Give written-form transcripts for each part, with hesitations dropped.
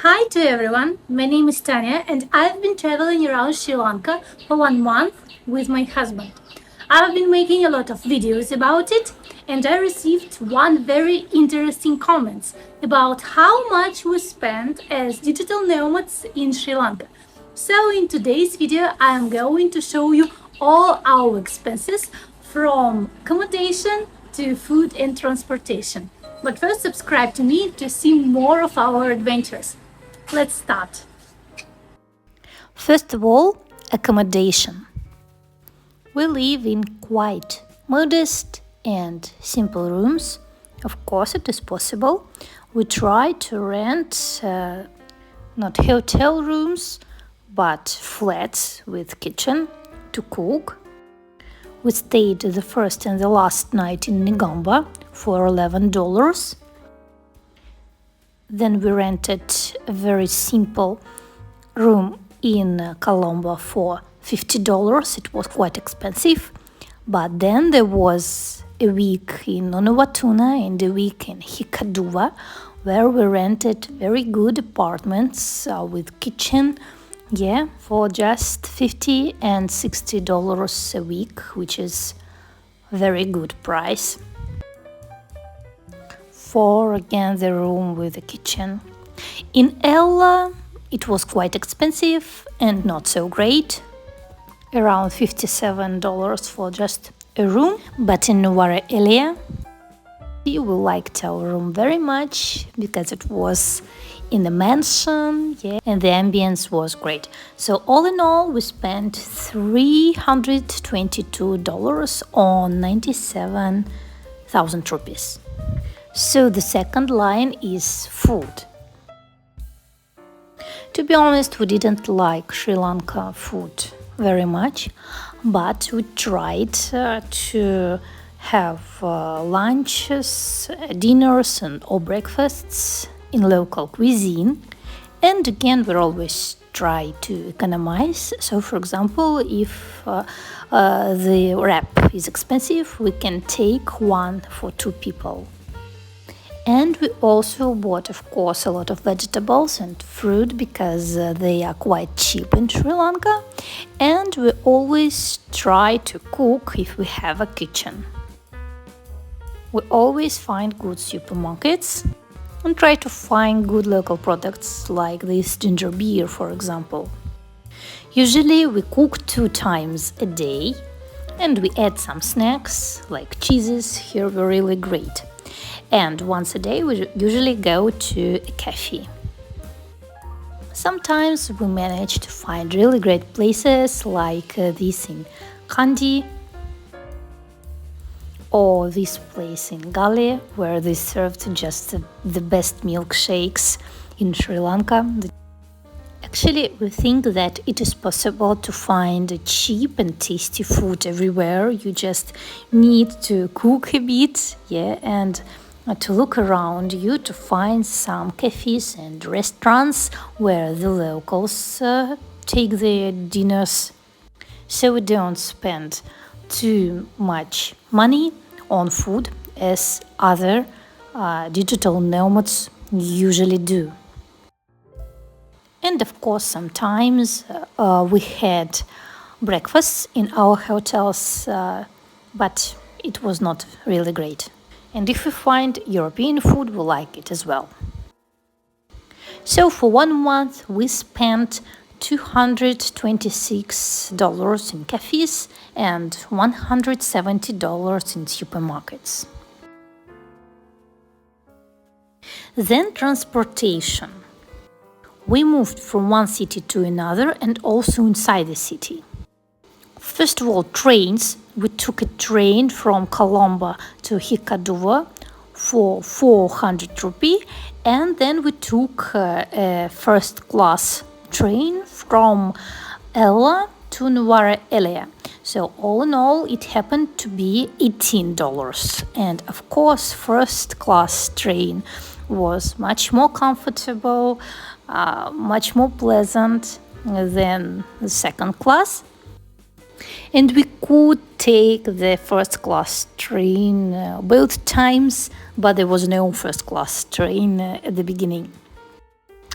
Hi to everyone, my name is Tanya and I've been traveling around Sri Lanka for 1 month with my husband. I've been making a lot of videos about it and I received one very interesting comment about how much we spend as digital nomads in Sri Lanka. So in today's video I am going to show you all our expenses from accommodation to food and transportation. But first subscribe to me to see more of our adventures. Let's start. First of all, accommodation. We live in quite modest and simple rooms. Of course, it is possible. We try to rent not hotel rooms, but flats with kitchen to cook. We stayed the first and the last night in Negombo for $11. Then we rented a very simple room in Colombo for $50. It was quite expensive. But then there was a week in Unawatuna and a week in Hikkaduva, where we rented very good apartments with kitchen, for just $50 and $60 a week, which is a very good price for again the room with the kitchen. In Ella it was quite expensive and not so great, around $57 for just a room. But in Nuwara area we liked our room very much because it was in the mansion, and the ambience was great. So all in all we spent $322 on 97,000 rupees. So the second line is food. To be honest, we didn't like Sri Lanka food very much, but we tried to have lunches, dinners or breakfasts in local cuisine. And again, we always try to economize. So for example, if the wrap is expensive, we can take one for 2 people. And we also bought, of course, a lot of vegetables and fruit because they are quite cheap in Sri Lanka. And we always try to cook if we have a kitchen. We always find good supermarkets and try to find good local products like this ginger beer, for example. Usually we cook 2 times a day and we add some snacks like cheeses. Here we're really great. And once a day we usually go to a cafe. Sometimes we manage to find really great places like this in Kandy or this place in Galle, where they served just the best milkshakes in Sri Lanka. Actually, we think that it is possible to find cheap and tasty food everywhere. You just need to cook a bit, and to look around you to find some cafes and restaurants where the locals take their dinners. So we don't spend too much money on food as other digital nomads usually do. And of course, sometimes we had breakfasts in our hotels, but it was not really great. And if we find European food, we like it as well. So for 1 month, we spent $226 in cafes and $170 in supermarkets. Then transportation. We moved from one city to another and also inside the city. First of all, trains. We took a train from Colombo to Hikkaduva for 400 rupee, and then we took a first-class train from Ella to Nuwara area. So all in all, it happened to be $18. And of course, first-class train was much more comfortable, much more pleasant than the second class. And we could take the first-class train both times, but there was no first-class train at the beginning.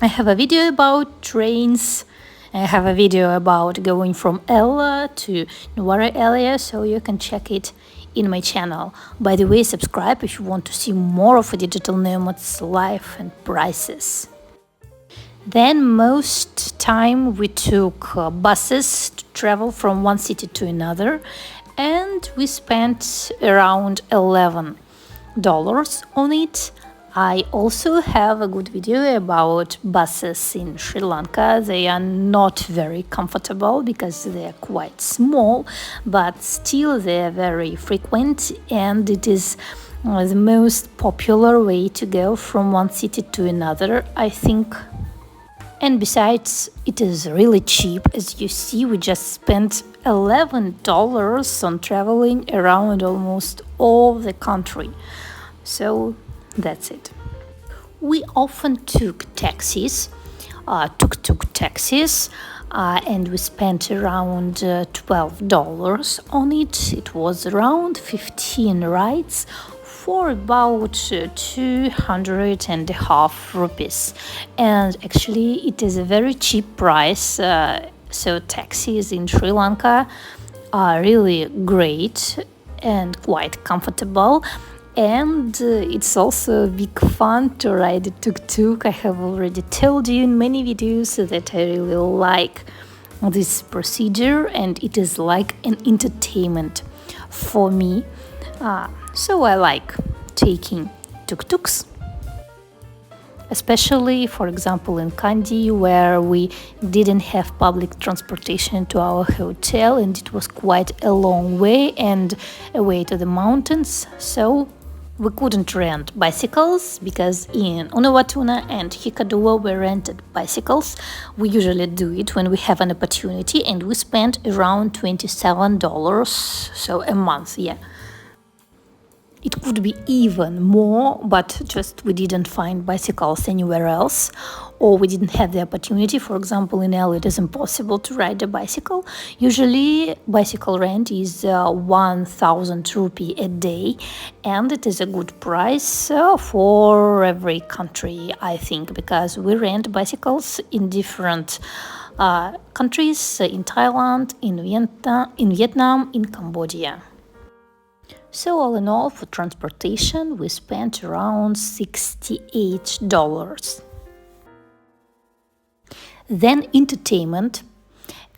I have a video about trains. I have a video about going from Ella to Nuwara area, so you can check it in my channel. By the way, subscribe if you want to see more of a digital nomad's life and prices. Then most time we took buses to travel from one city to another, and we spent around $11 on it. I also have a good video about buses in Sri Lanka. They are not very comfortable because they are quite small, but still they are very frequent, and it is the most popular way to go from one city to another, I think. And besides, it is really cheap. As you see, we just spent $11 on traveling around almost all the country. So that's it. We often took taxis, tuk-tuk taxis, and we spent around $12 on it. It was around 15 rides for about 250 rupees. And actually, it is a very cheap price. So taxis in Sri Lanka are really great and quite comfortable. And it's also a big fun to ride a tuk-tuk. I have already told you in many videos that I really like this procedure, and it is like an entertainment for me. So I like taking tuk-tuks, especially, for example, in Kandy, where we didn't have public transportation to our hotel, and it was quite a long way and away to the mountains. So we couldn't rent bicycles because in Unawatuna and Hikkaduva we rented bicycles. We usually do it when we have an opportunity, and we spent around $27, so a month, yeah. It could be even more, but just we didn't find bicycles anywhere else, or we didn't have the opportunity. For example, in L it is impossible to ride a bicycle. Usually bicycle rent is 1,000 rupee a day, and it is a good price for every country, I think, because we rent bicycles in different countries, in Thailand, in Vietnam, in Cambodia. So all in all, for transportation, we spent around $68. Then entertainment.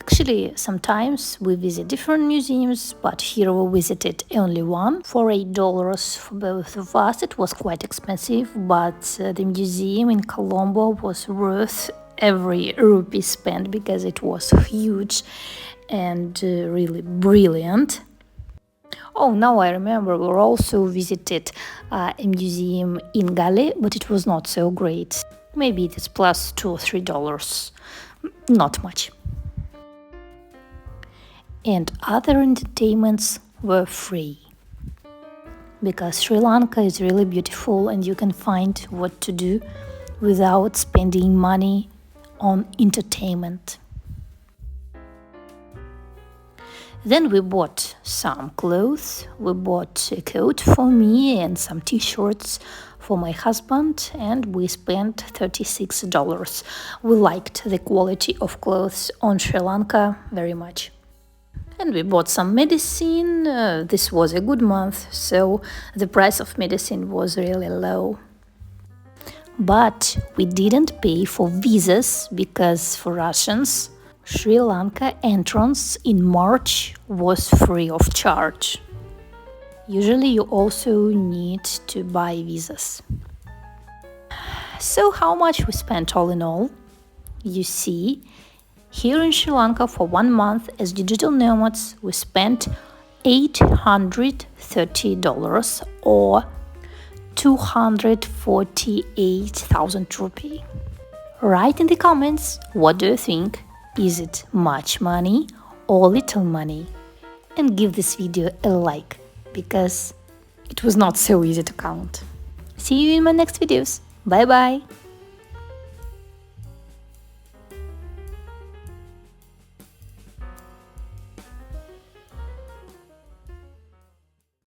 Actually, sometimes we visit different museums, but here we visited only one for $8 for both of us. It was quite expensive, but the museum in Colombo was worth every rupee spent because it was huge and really brilliant. Oh, now I remember, we also visited a museum in Galle, but it was not so great. Maybe it is plus $2 or $3, not much. And other entertainments were free, because Sri Lanka is really beautiful and you can find what to do without spending money on entertainment. Then we bought some clothes. We bought a coat for me and some t-shirts for my husband, and we spent $36. We liked the quality of clothes on Sri Lanka very much. And we bought some medicine. This was a good month, so the price of medicine was really low. But we didn't pay for visas because for Russians, Sri Lanka entrance in March was free of charge. Usually you also need to buy visas. So how much we spent all in all? You see, here in Sri Lanka for 1 month as digital nomads we spent $830 or 248,000 rupee. Write in the comments, what do you think? Is it much money or little money? And give this video a like, because it was not so easy to count. See you in my next videos. Bye bye!